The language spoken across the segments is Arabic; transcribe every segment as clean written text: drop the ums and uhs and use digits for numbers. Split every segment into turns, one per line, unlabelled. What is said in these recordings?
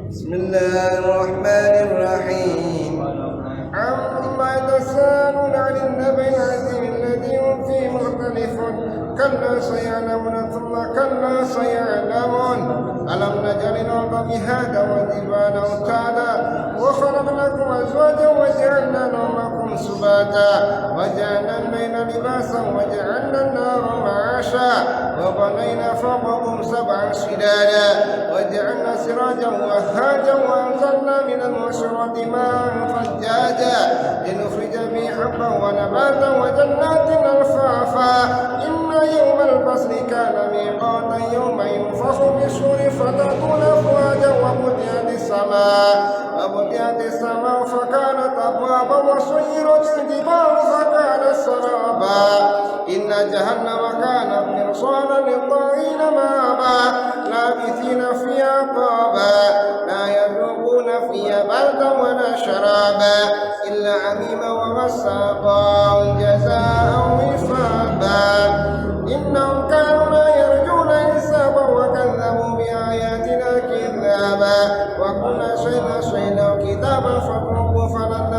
Bismillahirrahmanirrahim. Amma yatasaalun 'anil nabi'il 'azim alladhi hum fihi mukhtalifun. Kalla saya'lamun thumma kalla saya'lamun. Alam naj'alil arda mihada wa jibala awtada wa khalaqnakum azwajan wa ja'alna nawmakum subata wa ja'alna al-layla libasan wa ja'alna an-nahara ma'asha wa banayna fawqakum sab'an shidada wa ja'alna sirajan wahhajan wa anzalna minal mu'sirati ma'an thajjaja linukhrija bihi habban wa nabatan wa jannatin alfafa. Inna yawmal fasli kana miqatan yawma yunfakhu bis-suri fatatuna afwajan wa mutiyatis samaa fakanat abwaban wa suyyiratil jibalu fakanat saraba. Inna jahannama kanat mirsadan lit-taghina ma'aba labithina fiha ahqaba la yadhuquna fiha bardan wa la sharaba illa 'amiman wa ghassaqa jazaa'an wifaqa. Innahum kanu la yarjuna hisaban wa kadzabu bi ayatina kadzaba wa kulla shay'in ahsaynahu kitaban fatruku falan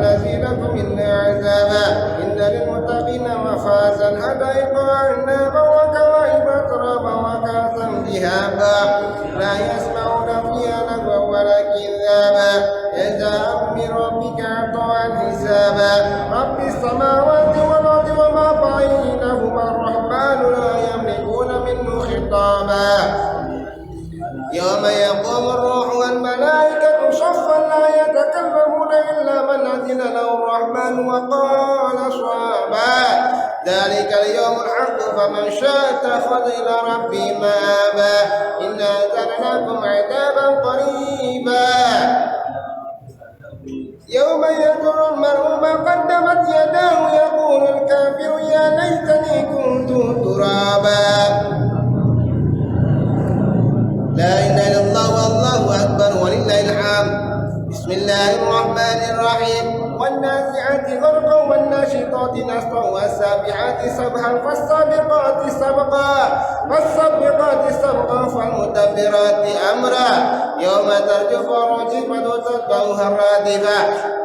nazidakum illa 'azaba. Inna lil muttaqina mafazan hadaiqa a'naba wa kawa'iba atraba wa ka'san dihaba la yasma'una fiha lagwan wa la kadzaba jazaa'an min rabbika 'ata'an hisaba. Rabbis samawati wal ardi wa ma bainahuma ar-rahmanu la yamlikuna minhu khitaba. Yawma yaqumu ar-ruhu wal malaikatu saffan la yatakallamuna illa man adina lahu ar-rahmanu wa qala shawaba. Dhalika al-yawmul haqqu faman sha'a ittakhadha ila rabbihi ma'aba. Inna anzalnakum 'adaban qariba. Yawma yadurru al-mar'u ma qaddamat yadahu yaqulu al-kafiru ya laytani kuntu turaba. La ilaha illallah wallahu akbar walillahil hamd. Bismillahirrahmanirrahim. Wan-nazi'ati gharqan wan-nashitati nashtan was-sabihati sabhan fas-sabiqati sabqa fas-sabiqati sabqan fal-mudabbirati amra. Yawma tarjufu ar-rajifatu wa tatba'uha ar-radifah.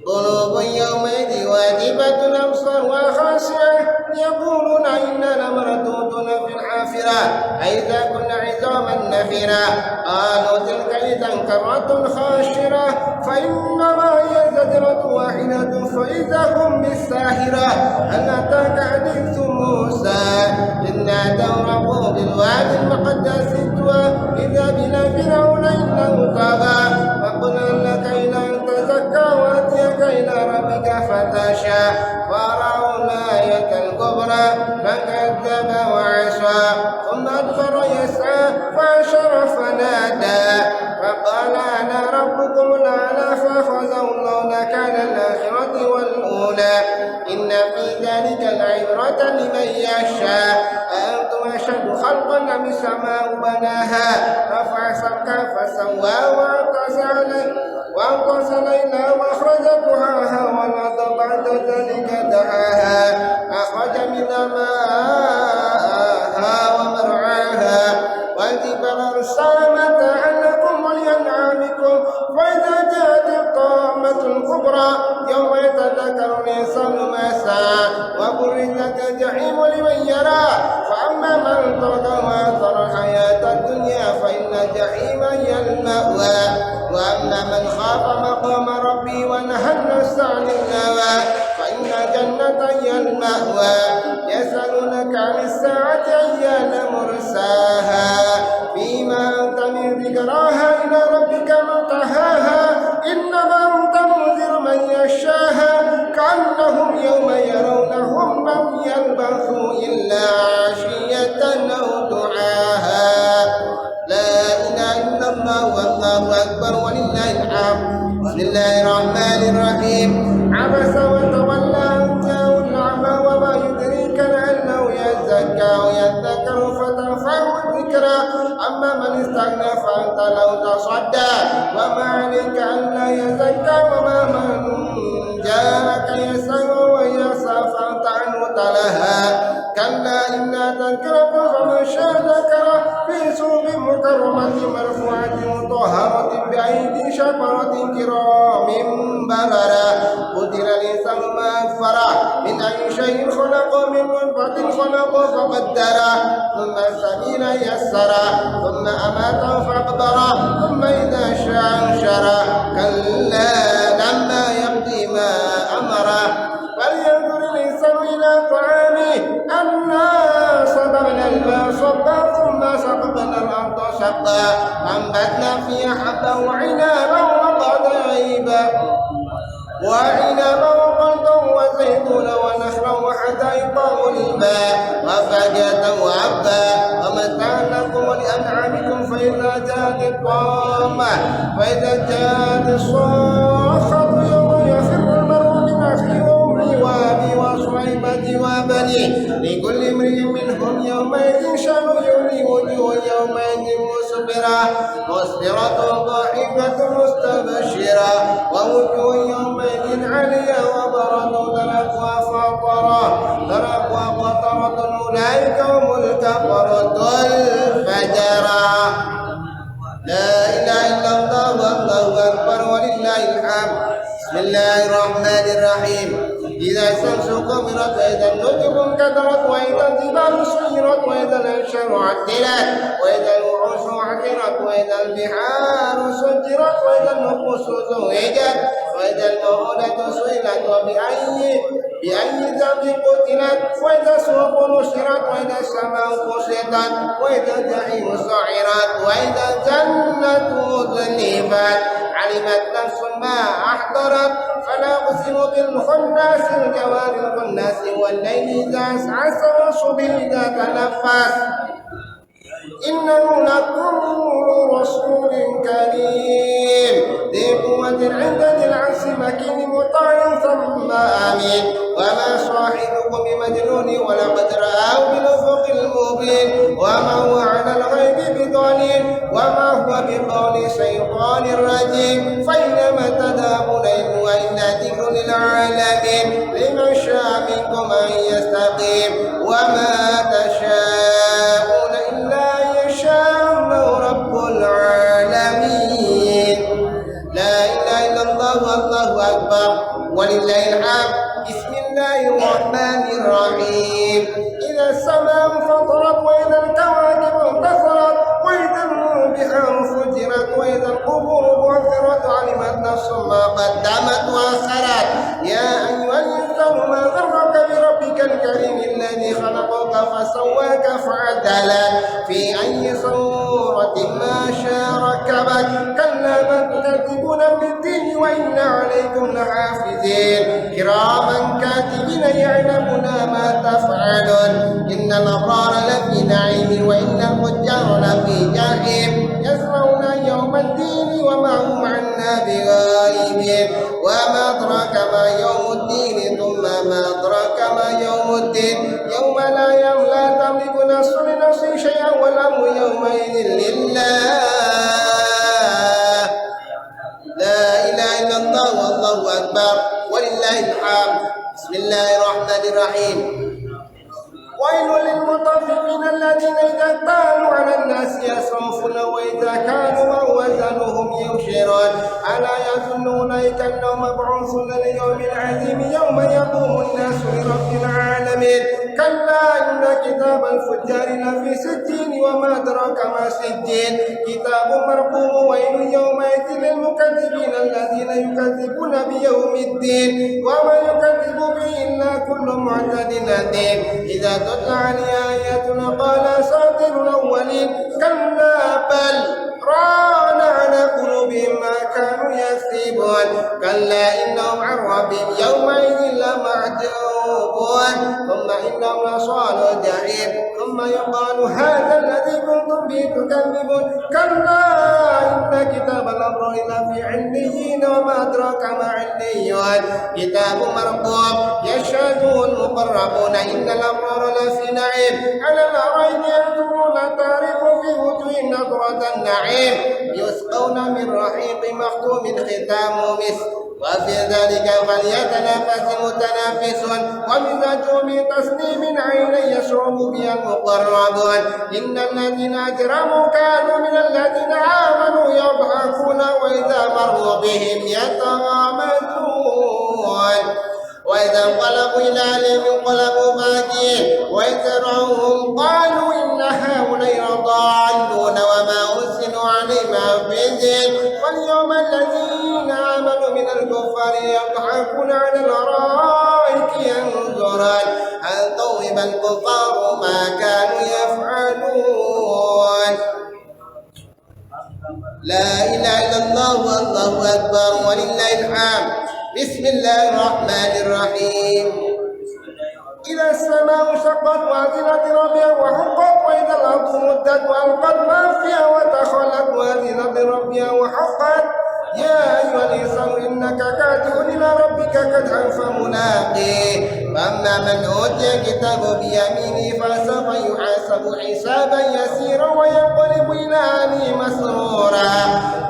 Qulubun yawmaidhin wajifatun absaruha khashi'ah yaquluna inna lamarduduna fil hafirah aidha kunna 'idhaman nakhirah qalu tilka idhan karratun khashirah fa innama hiya zajratun wahidatun fa idha hum bis-sahirah hal ataka hadithu Musa idh nadaw rabbahu bil wadi al-muqaddasi tuwa idha bina fir'auna innahu tagha faqulna laka ila an tazakka wa إلى ربك فتشى فرأوا الآية الكبرى فكذب وعصى ثم أدبر يسعى فحشر فنادى فقال أنا ربكم الأعلى فأخذه الله نكال الآخرة والأولى إن في ذلك لعبرة لمن يخشى أأنتم أشد خلقا أم السماء بناها رفع سمكها فسواها وأنقص ليلها وأخرج ضحاها والأرض بعد ذلك دحاها أخرج منها ماءها ومرعاها والجبال أرساها متاعا لكم ولأنعامكم فإذا جاءت الطامة الكبرى يوم يتذكر الإنسان ما سعى وبرزت الجحيم لمن يرى فأما من طغى وآثر الحياة الدنيا فإن الجحيم هي المأوى وأما من خاف مقام ربي ونهى النفس عن الهوى فإن الجنة هي المأوى. يسألونك عن الساعة أيان مرساها فيما أنت من ذكراها إلى ربك منتهاها إنما أنت منذر من يخشاها كأنهم يوم يرونهم لم يلبثوا إلا عشية أو ضحاها. لا إله إلا الله والله أكبر ولله الحمد. بسم الله الرحمن الرحيم. عبس وتولى أن جاءه الأعمى وما يدريك لعله يزكى ويذكر فتنفعه الذكرى أما من استغنى فأنت له تصدى وما عليك ألا يزكى وما من جاءك يسعى ويسعى فأنت عنه تلهى كلا إنها تذكرة فمن شاء ذكره مسكورة مرفوعة مطهرة بأيدي شفرة كرام بررة قتل الإنسان ما أكفره من أي شيء خلق من نطفة خلق فقدره ثم السبيل يسره ثم أماته فأقبره ثم إذا شاء أنشره كلا لما يقضي ما أمره فلينظر الإنسان إلى طعامه أنا صببنا الماء صبا ثم سقطنا الأرض شقا أنبتنا فيها حبا وعنبا وقضيبا وقلبا وزيتون ونخلا وحدائق غلبا وفاكهة وعبا ومتاعا لكم ولأنعامكم فإذا جاءت الطامة فإذا جاءت الصاخة يوم يفر المرء من أخيه وأمه وأبيه وصحبه وبنيه لكل امرئ منهم يومئذ شأن يغنيه وجوه يومئذ مسفرة ضاحكة مستبشرة ووجوه يومئذ عالية وبرزوا تلقوا قطرة أولئك هم الكفرة الفجرة. لا إله إلا الله والله أكبر ولله الحمد. بسم الله الرحمن الرحيم. إذا الشمس كورت وإذا النجوم انكدرت وإذا الجبال سيرت وإذا الأنشار عطلت وإذا الوحوش عثرت وإذا البحار سجرت وإذا النفوس زوجت وإذا الموءودة سئلت بأي ذنب قتلت وإذا الصحف نشرت وإذا السماء كشطت وإذا الجحيم سعرت وإذا الجنة أزلفت علمت نفس ما أحضرت فلا أقسم بالخناس الجوار الخناس والليل إذا عسعس والصبح إذا تنفس إنه لكم رسول كريم ذي قوة عند ذي العرش مكين مطاع ثم آمين وما صاحبكم بمجنون ولقد رآه بالأفق المبين وما هو على الغيب بضنين وما هو بقول شيطان رجيم فإنما تذهبون وإلا ذكر للعالمين لمن شاء منكم أن يستقيم وما تشاءون إلا يشاء رب العالمين. لا إله إلا الله والله أكبر ولله الحمد. بسم الله الرحمن الرحيم. إذا السماء انفطرت وإذا الكواكب انتثرت وإذا البحار فجرت وإذا القبور بعثرت علمت نفس ما قدمت وأخرت يا أيها الإنسان ما غرك بربك الكريم الذي خلقك فسواك فعدلك في أي صورة ما شاء ركبك كلا بل تكذبون بالدين وإن عليكم لحافظين كراما كاتبين يعلمون ما تفعلون إن الأبرار لفي نعيم وإن الفجار لفي جحيم يسمعون يوم الدين وما هم عنا بغائبين وما أدراك ما يوم الدين ثم ما أدراك ما يوم الدين يوم لا تملك نفس لنفس شيئا والأمر يومئذ لله. لا إله إلا الله والله أكبر ولله الحمد. بسم الله الرحمن الرحيم. ويل للمطففين الذين إذا اكتالوا على الناس يسرفون وإذا كانوا أو وزنهم يخسرون ألا يظن أولئك أنهم مبعوثون ليوم عظيم يوم يقوم الناس لرب العالمين كلا إن كتاب الفجار لفي سجين وما أدراك ما سجين كتاب مرقوم ويل يومئذ للمكذبين الذين يكذبون بيوم الدين وما يكذب به إلا كل معتد أثيم إذا تتلى عليه آياتنا قال أساطير الأولين كلا بل ران على قلوبهم ما كانوا يكسبون كلا إنهم عن ربهم يومئذ لمحجوبون ثم إنهم لصالوا الجحيم ثم يقال هذا الذي كنتم به تكذبون كلا إن كتاب الأبرار لفي عليين وما أدراك ما عليون كتاب مرقوم يشهده المقربون إن الأبرار لفي نعيم على الأرائك ينظرون تعرف في وجوههم نظرة النعيم يسقون من رحيق مختوم ختامه مسك وفي ذلك فليتنافس المتنافسون ومزاجه من تسنيم عين يشرب بها المقربون إن الذين أجرموا كانوا من الذين آمنوا يضحكون وإذا مروا بهم يتغامزون وإذا انقلبوا إلى أهلهم انقلبوا فاكهين وإذا رأوهم قالوا إن هؤلاء لضالون وما أرسلوا عليهم حافظين واليوم الذين آمنوا من الكفار يضحكون على الأرائك ينظرون هل ثوب الكفار ما كانوا يفعلون. لا إله إلا الله والله أكبر ولله الحمد. بسم الله الرحمن الرحيم. إذا السماء شقت وأذنت ربها وحقت وإذا الأرض مدت وألقت ما فيها وتخلت وأذنت ربها وحقت يا أيها الإنسان إنك كادح إلى ربك كدحا فملاقيه فأما من أوتي كتابه بيمينه فسوف يحاسب حسابا يسيرا وينقلب إلى أهله مسرورا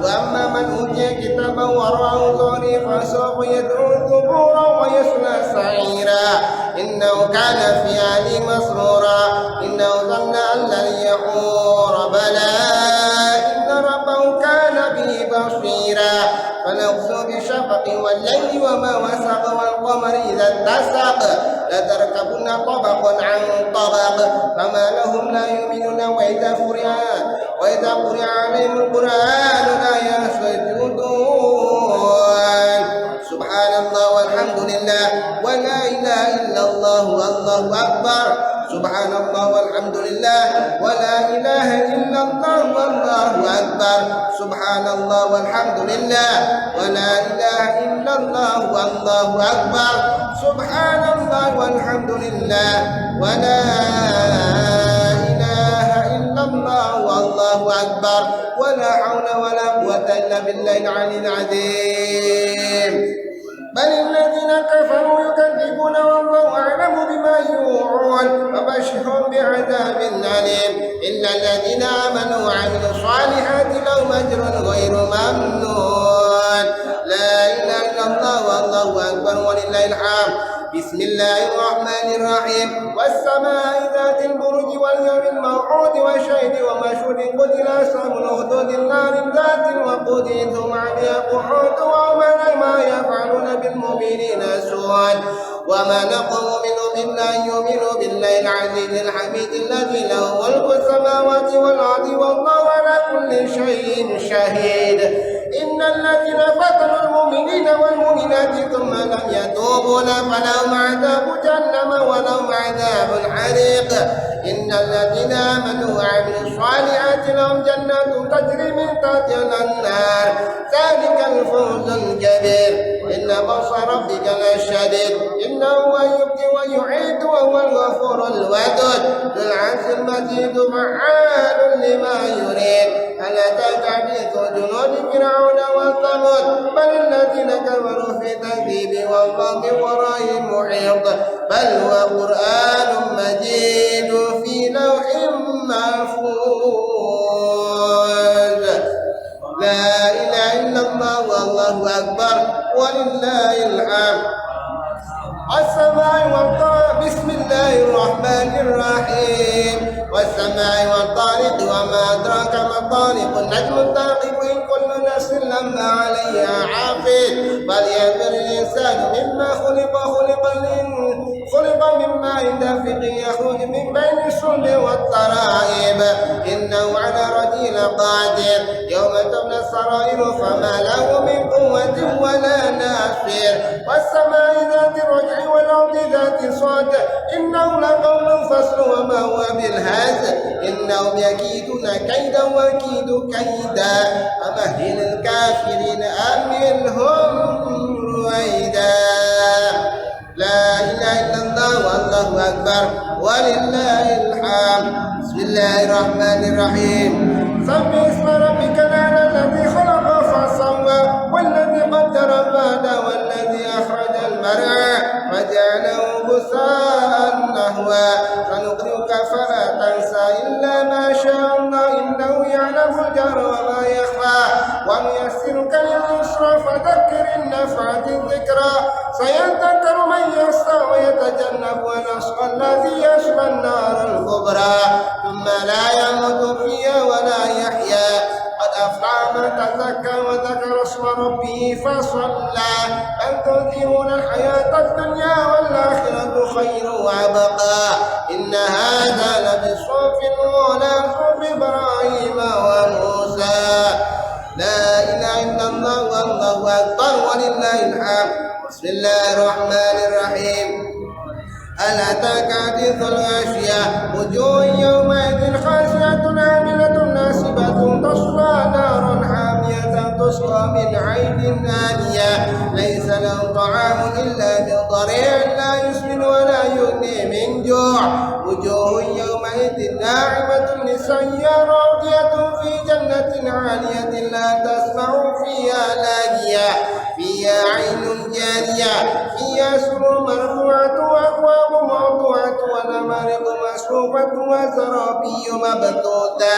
وأما من أوتي كتابه وراء ظهره فسوف يدعو ثبورا ويصلى سعيرا إنه كان في أهله مسرورا إنه ظن أن لن يحور بلى إن ربه كان به بصيرا فنقص بشفق والليل وما وسق والقمر إذا اتسق لتركبن طبقا عن طبق فما لهم لا يؤمنون وإذا قرئ عليهم القرآن لا يسجدون. سبحان الله والحمد لله ولا إله إلا الله والله أكبر. سبحان الله والحمد لله ولا إله إلا الله والله أكبر. سبحان الله والحمد لله ولا إله إلا الله والله أكبر. سبحان الله والحمد لله ولا إله إلا الله والله أكبر ولا حول ولا قوة إلا بالله العلي العظيم. بل الذين كفروا يكذبون والله أعلم بما يوعون فبشرهم بعذاب أليم إلا الذين آمنوا وعملوا الصالحات لهم أجر غير ممنون. لا إله إلا الله والله أكبر ولله الحمد. بسم الله الرحمن الرحيم. والسماء ذات البرج واليوم الموعود والشهد ومشهود قتل أصحاب الأخدود النار ذات الوقود ثم عليها قعود وما يفعلون بالمؤمنين سوءا وما نقم منهم إلا أن يؤمنوا بالله العزيز الحميد الذي له ملك السماوات والأرض والله على كل شيء شهيد. إن الذين فتنوا المؤمنين والمؤمنات ثم لم يتوبوا فلهم عذاب جهنم ولهم عذاب الحريق. إن الذين آمنوا وعملوا الصالحات لهم جنات تجري من تحتها الأنهار ذلك الفوز الكبير. إن بطش ربك لشديد إنه هو يبدئ ويعيد وهو الغفور الودود ذو العرش المجيد فعال لما يريد. هل أتاك حديث جنود فرعون وثمود بل الذين كفروا في تكذيب والله من ورائهم محيط بل هو قرآن مجيد في لوح محفوظ. لا إله إلا الله والله أكبر ولله الحمد. السماء والطارق. بسم الله الرحمن الرحيم. والسماء والطارق وما أدراك ما الطارق النجم الثاقب إن كل نفس لما عليها حافظ فلينظر الإنسان مما خلق من ماء دافق يخرج من بين الصلب والترائب إنه على رجل قادر يوم تبلى السرائر فما له من قوة ولا ناصر. والسماء ذات الرجع والأرض ذات الصد إنه لقول فصل وما هو بالهزل إنهم يكيدون كيدا وكيد كيدا فمهل الكافرين أمهلهم رويدا. لا إله إلا الله والله أكبر ولله الحمد. بسم الله الرحمن الرحيم. سبح اسم ربك الأعلى الذي خلق فسوى والذي قدر فهدى والذي أخرج المرعى فجعله غثاء نحوا سنقرئك فلا تنسى إلا ما شاء الله إنه يعلم الجهر وما يخفى ونيسرك لليسرى فذكر إن نفعت الذكرى سيذكر من يخشى ويتجنبها الأشقى الذي يصلى النار الكبرى ثم لا يموت فيها ولا يحيا قد أفلح من تزكى وذكر اسم ربه فصلى بل تؤثرون الحياة الدنيا والآخرة خير وأبقى إن هذا لبصحف الأولى صحف إبراهيم وموسى لا إله إلا الله والله أكبر ولله الحمد. بسم الله الرحمن الرحيم. هل أتاك حديث الغاشية وجوه يومئذ خاشعة عاملة ناصبة تصلى نارا حامية تسقى من عين آنية ليس له طعام إلا من ضريع لا يسمن ولا يغني من جوع وجوه يومئذ ناعمة لسعيها راضية في جنة عالية لا تسمع فيها لاغية فيها عين جارية فيها سرر مرفوعة وأكواب موضوعة ونمارق مصفوفة وزرابي مبثوثة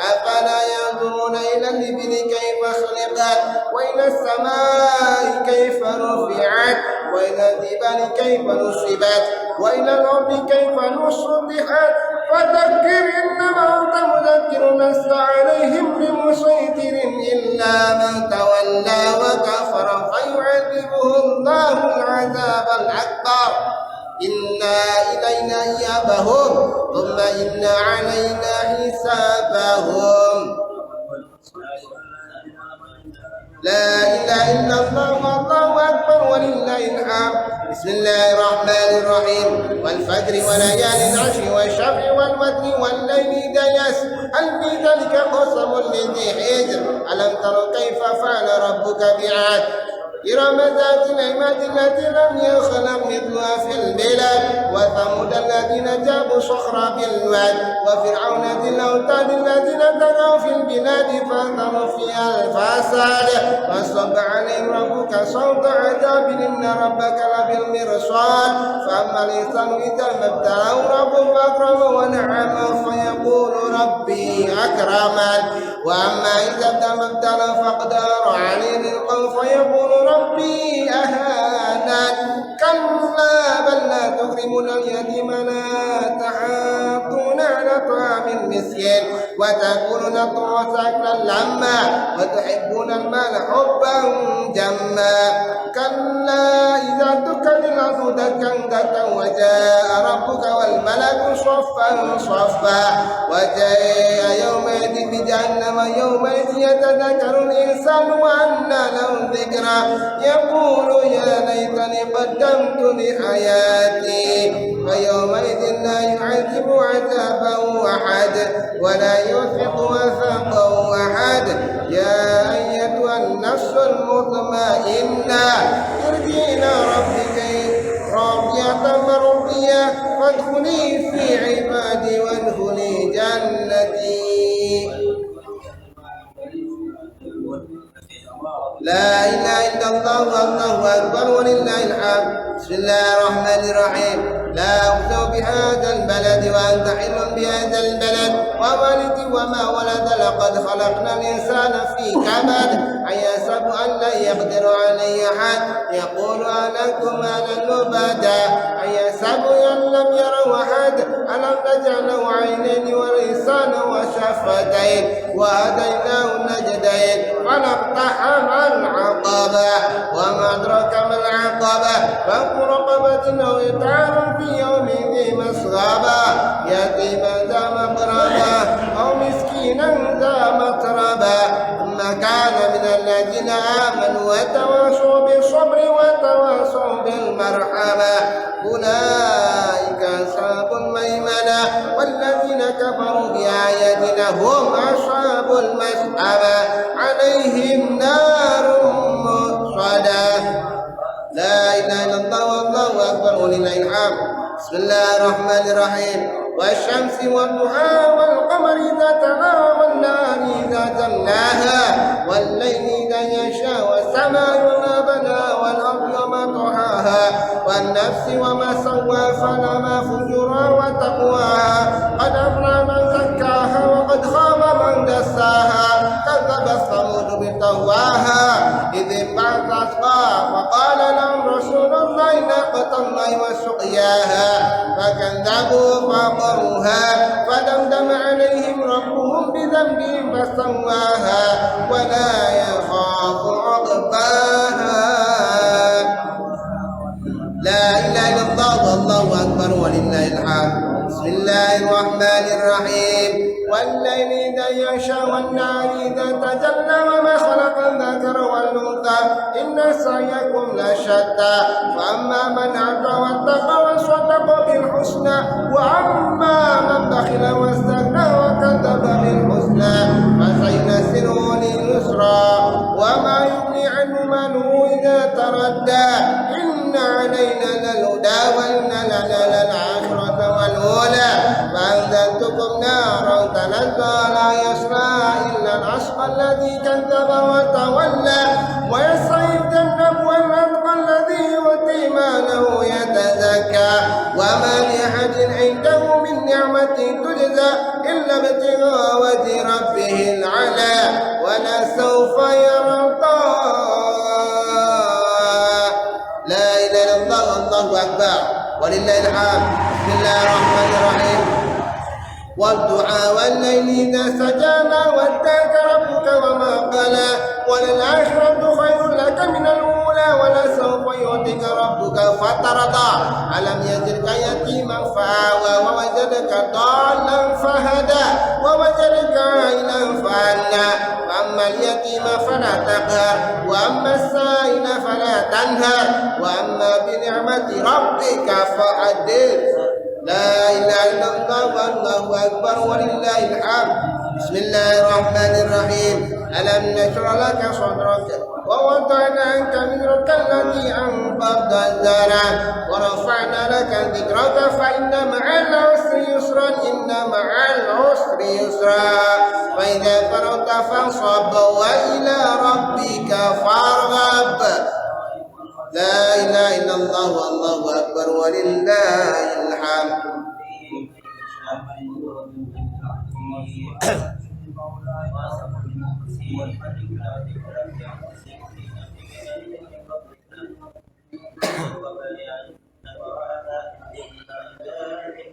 أفلا ينظرون إلى الإبل كيف خلقت وإلى السماء كيف رفعت وإلى الجبال كيف نصبت وإلى الأرض كيف نسطحت فذكر إنما أنت مذكر لست عليهم بمسيطر إلا من تولى وكفر فيعذبه الله العذاب الأكبر إنا إلينا إيابهم ثم إن علينا حسابهم. لا إله إلا الله والله أكبر ولله الحمد. بسم الله الرحمن الرحيم. والفجر وليال العشر والشفع والوتر والليل إذا يسر هل في ذلك قسم لذي حجر ألم تر كيف فعل ربك بعاد إرم ذات العماد التي لم يخلق مثلها في البلاد وثمود الذين جابوا الصخر بالواد وفرعون ذي الأوتاد الذين طغوا في البلاد فأثروا فيها الفساد فصب عليهم ربك صوت عذاب إن ربك لبالمرصاد فأما الإنسان إذا ما ابتلاه ربه فأكرمه ونعمه فيقول ربي أكرمن وأما إذا ما ابتلاه فقدر عليه رزقه فيقول ربي أهانن كلا بل لا تكرمون اليتيم لا تحاضون على طعام المسكين وتأكلون التراث أكلا لما وتحبون المال حبا جما كلا إذا دكت الأرض دكا دكا وجاء ربك والملك صفا صفا وجاء يومئذ بجهنم يومئذ يتذكر الإنسان وأنى له الذكرى يقول يا ليتني قدمت لحياتي فيومئذ لا يعذب عذابه أحد ولا يوثق وثاقه أحد يا أيتها النفس المطمئنة ارجعي إلى ربك راضية مرضية فادخلي في عبادي وادخلي جنتي. لا إله إلا الله والله أكبر ولله الحمد. بسم الله الرحمن الرحيم. لا أقسم بهذا البلد وأنت حل بهذا البلد ووالد وما ولد لقد خلقنا الإنسان في كبد أيحسب أن لن يقدر عليه أحد يقول أهلكت مالا لبدا أيحسب أن لم يره أحد ألم نجعل له عينين ولسانا وشفتين وهديناه النجدين فلاقتحم العقبة وما أدراك ما العقبة فك رقبة أو إطعام في يوم ذي مسغبة يتيما ذا مقربة أو مسكينا ذا متربة ثم كان من الذين آمنوا وتواصوا بالصبر وتواصوا بالمرحمة أولئك أصحاب الميمنة والذين كفروا بآياتنا هم أصحاب المشأمة عليهم نار مؤصدة. لا إله إلا الله والله أكبر ولله الحمد. بسم الله الرحمن الرحيم. والشمس والضحى والقمر إذا تلاها والنهار إذا جلاها والليل إذا يشاء والسماء وما بناها والأرض وما طحاها والنفس وما سواها فلما فجرها وتقواها قد أفلح من زكاها وقد خاب من دساها كذب ثمود بالطغواها الله وسقياها فكذبوا فعقروها فدمدم عليهم ربهم بذنبهم فسواها ولا يخاف عقباها. لا إله إلا الله والله أكبر ولله الحمد. بسم الله الرحمن الرحيم والليل إذا يغشى والنهار إذا تجلى وما خلق الذكر والأنثى إن سعيكم لشتى فأما من أعطى واتقى وصدق بالحسنى وأما من بخل واستغنى وكذب بالحسنى فسينسره لليسرى وما يغني عنه ماله إذا تردى إن علينا للهدى وإن لنا للآخرة والأولى فأنذرتكم نارا تلظى لا يصلى إلا الأشقى الذي كذب وتولى ويستيقظ الأتقى الذي يؤتي ماله يتزكى وما لأحد عنده من نعمة تجزى إلا ابتغاء وجه ربه العلى ولسوف يرضى. لا إله إلا الله والله أكبر ولله الحمد. بسم الله الرحمن الرحيم والدعاء والليل إذا سجى ما وداك ربك وما قلى وللآخرة خير لك من الأولى ولسوف يعطيك ربك فترضى ألم يجدك يتيما فآوى ووجدك ضالا فهدى ووجدك عائلا فأغنى فأما اليتيم فلا تقهر وأما السائل فلا تنهر وأما بنعمة ربك فحدث. لا إله إلا الله والله أكبر ولله الحمد. بسم الله الرحمن الرحيم ألم نشرح لك صدرك ووضعنا عنك وزرك الذي أنقض ظهرك ورفعنا لك ذكرك فإن مع العسر يسرا إن مع العسر يسرا فإذا فرغت فانصب وإلى ربك فارغب. لا إله إلا الله والله أكبر ولله الحمد.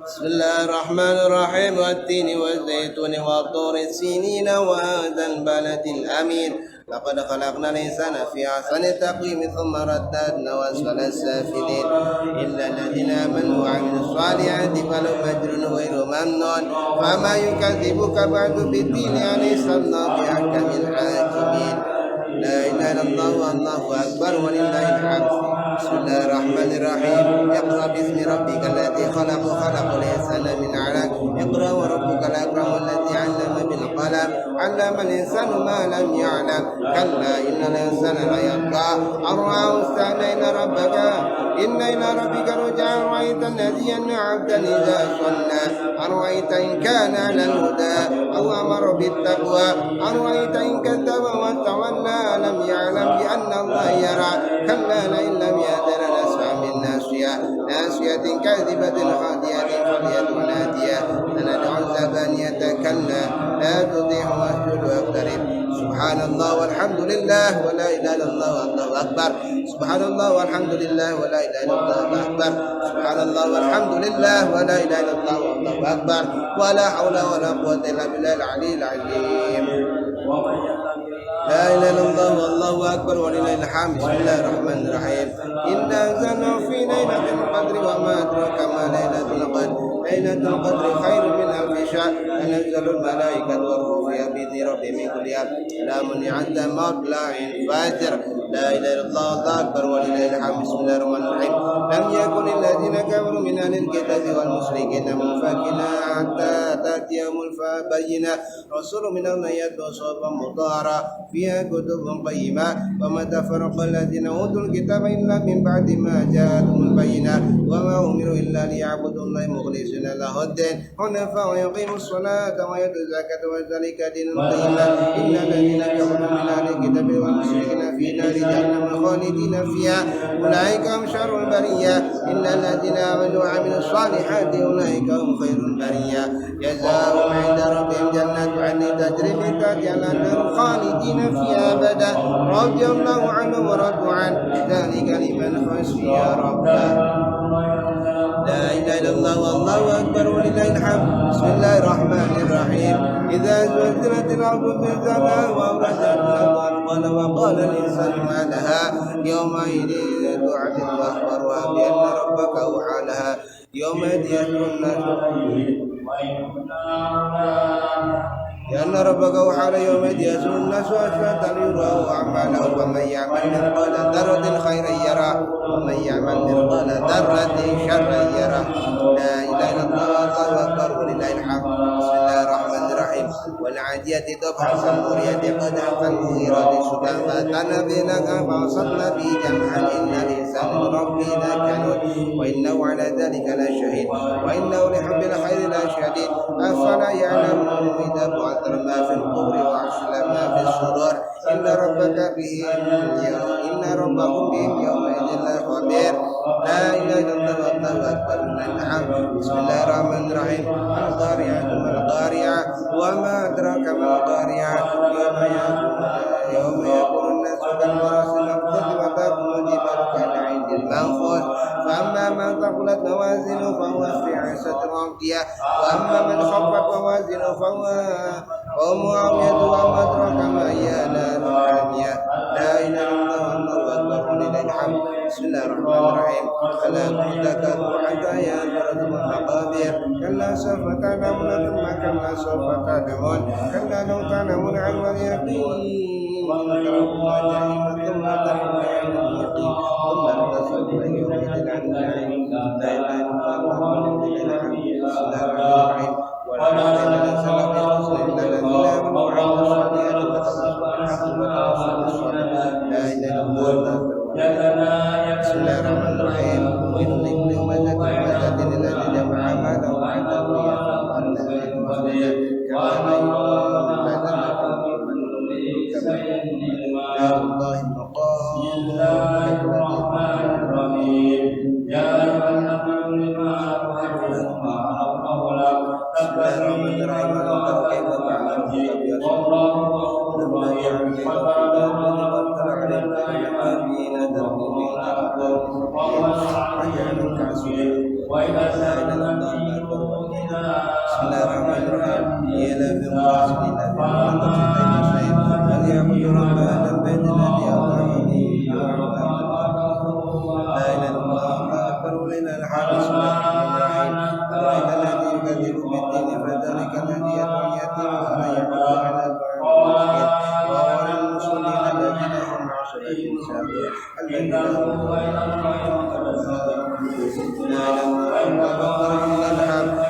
بسم الله الرحمن الرحيم والتين والزيتون والطور السينين وهذا البلد الأمين لقد خلقنا الإنسان في أحسن تقويم ثم رددنا وأسفل السافلين إلا الذين آمنوا وعملوا الصالحات فلهم أجر غير ممنون فما يكذبك بعد بالدين أليس الله بأحكم الحاكمين. لا إله إلا الله والله أكبر ولله الحمد. بسم الله الرحمن الرحيم اقرأ باسم ربك الذي خلق الإنسان من علق اقرأ وربك الأكرم الذي علم بالقلم علم الإنسان ما لم يعلم كلا إن الإنسان ليطغى أن رآه استغنى إن إلى ربك رجعا أرأيت الذي ينهى عبدا إذا صلى أرأيت إن كان على الهدى أو أمر بالتقوى أرأيت إن كذب وتولى ألم يعلم بأن الله يرى كلا لئن لم يهدر نسفعا ناسية كاذبة خاطئة فليدع نادية سندع الزبانية كلا لا تطيعه واسجد واقترب. سبحان الله والحمد لله ولا إله إلا الله والله أكبر. سبحان الله والحمد لله ولا إله إلا الله والله أكبر. سبحان الله والحمد لله ولا إله إلا الله والله أكبر ولا حول ولا قوة إلا بالله العلي العظيم. لا إله إلا الله والله أكبر ولله الحمد. بسم الله الرحمن الرحيم إنا أنزلناه في ليلة القدر وما أدراك ما ليلة القدر ليلة القدر خير من ألف شهر تنزل الملائكة والروح فيها بإذن ربهم من كل أمر سلام حتى مطلع الفجر. لا إله إلا الله والله أكبر ولله الحمد. بسم الله الرحمن الرحيم لم يكن الذين كفروا من أهل الكتاب والمشركين منفكين حتى تأتيهم البينة رسول من الله يتلو صحفا مطهرة فيها كتب قيمة وما تفرق الذين أوتوا الكتاب إلا من بعد ما جاءتهم البينة وما أمروا إلا ليعبدوا الله مخلصين له الدين حنفاء ويقيموا الصلاة ويؤتوا الزكاة وذلك دين القيمة إن الذين كفروا من أهل الكتاب والمشركين في نار جهنم خالدين فيها أولئك هم شر البرية إن الذين آمنوا وعملوا الصالحات أولئك هم خير البرية جزاؤهم عند ربهم جنات عدن تجري من تحتها الأنهار خالدين فيها أبدا رضي الله عنهم ورضوا عنه ذلك لمن خشي ربه. لا إله إلا الله والله أكبر ولله الحمد. بسم الله الرحمن الرحيم. إذا زلزلت الأرض زلزالها وأخرجت الأرض أثقالها وقال الإنسان ما لها يومئذ تحدث أخبارها بأن ربك أوحى لها يومئذ يدعو الناس لأن ربك أوحى يومئذ يسأل الناس أشهد ليراه أعمالهم فمن يعمل مثقال ذرة خيرا يره ومن يعمل مثقال ذرة شرا يره. لا إله إلا الله الله أكبر ولله الحمد. بسم الله الرحمن الرحيم. والعاديات ضبحا فالموريات قدحا فالمغيرات صبحا فأتيناك فوسطنا به جمعا إن الإنسان لربه لكنود وإنه على ذلك لشهيد وإنه لحب الخير لشديد أفلا يعلم إذا بعثر ما في القبر وأحصل ما في الصدور إن ربك ربهم بهم يومئذ لخبير. لا إله إلا الله الله أكبر. بسم الله الرحمن الرحيم. القارعة ما القارعة وما أدراك ما القارعة يوم يكون الناس كالفراش المبثوث وتكون الجبال كالعهن المنفوش فأما من ثقلت موازينه فهو في عيشة راضية وأما من خفت موازينه فهو معاوية وما أدراك ما هي نار حامية. لا إله إلا الله أكبر ولله الحمد. بسم الله الرحمن الرحيم. ألا تذكروا حتى يأتي المقابر كلا سوف تعلمون ثم كلا سوف تعلمون كلا لو تعلمون علم اليقين لترون الجحيم ثم ترون عين اليقين ثم لتسألن يومئذ عن النعيم. لا إله إلا الله ولله الحمد. بسم الله الرحمن الرحيم. ولقد نزل برسول الذين آمنوا وعملوا الصالحات وتواصوا بالحق وتواصوا بالصبر. لا إله إلا الله. بسم الله الرحمن الرحيم. ويل لكل همزة لمزة الذي جمع ماله وعده يحسب أن له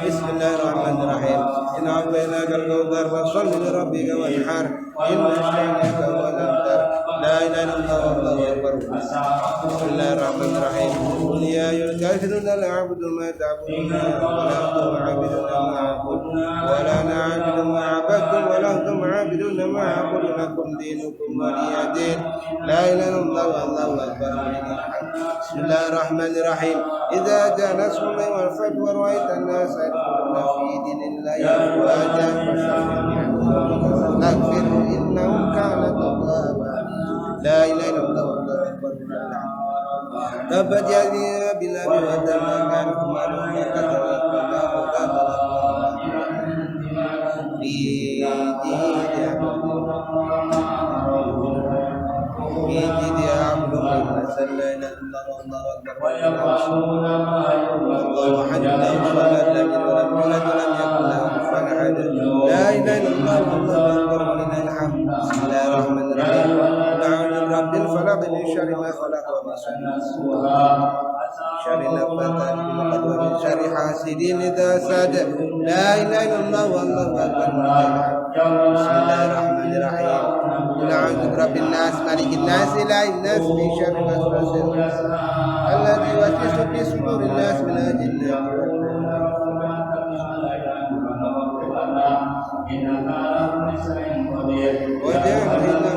بسم الله الرحمن الرحيم. إن أعطيناك الكوثر فصل لربك وانحر إن شانئك هو الأبتر. لا إله إلا الله والله أكبر. بسم الله الرحمن الرحيم. قل يا أيها الكافرون لا أعبد ما تعبدون ولا أنتم عابدون ما أعبد ولا أنا عابد ما عبدتم ولا أنتم عابدون ما أعبد لكم دينكم ولي دين. لا إله إلا الله والله أكبر. بسم الله الرحمن الرحيم. إذا جاء نصر الله والفتح ورأيت الناس يدخلون في دين الله أفواجا فاستغفر إنه كان توابا. لا إله إلا الله والله أكبر. تبت يدي أبي لهب وتب ما كان ماله وكسب في جيد عبد المسل. لا إله إلا الله والله أكبر. الله أحد لا صمد لم يلد ولم يولد ولم يكن له كفوا أحد. لا إله إلا الله والله أكبر ولله الحمد. بسم الله الرحمن الرحيم. أعوذ برب الفلق من شر ما خلق ومن شر النفاثات في العقد ومن شر حاسد إذا حسد. لا إله إلا الله والله أكبر. بسم الله الرحمن الرحيم. قل أعوذ برب الناس ملك الناس إله الناس من شر الوسواس الذي يوسوس في صدور الناس من الجنة. وجعلنا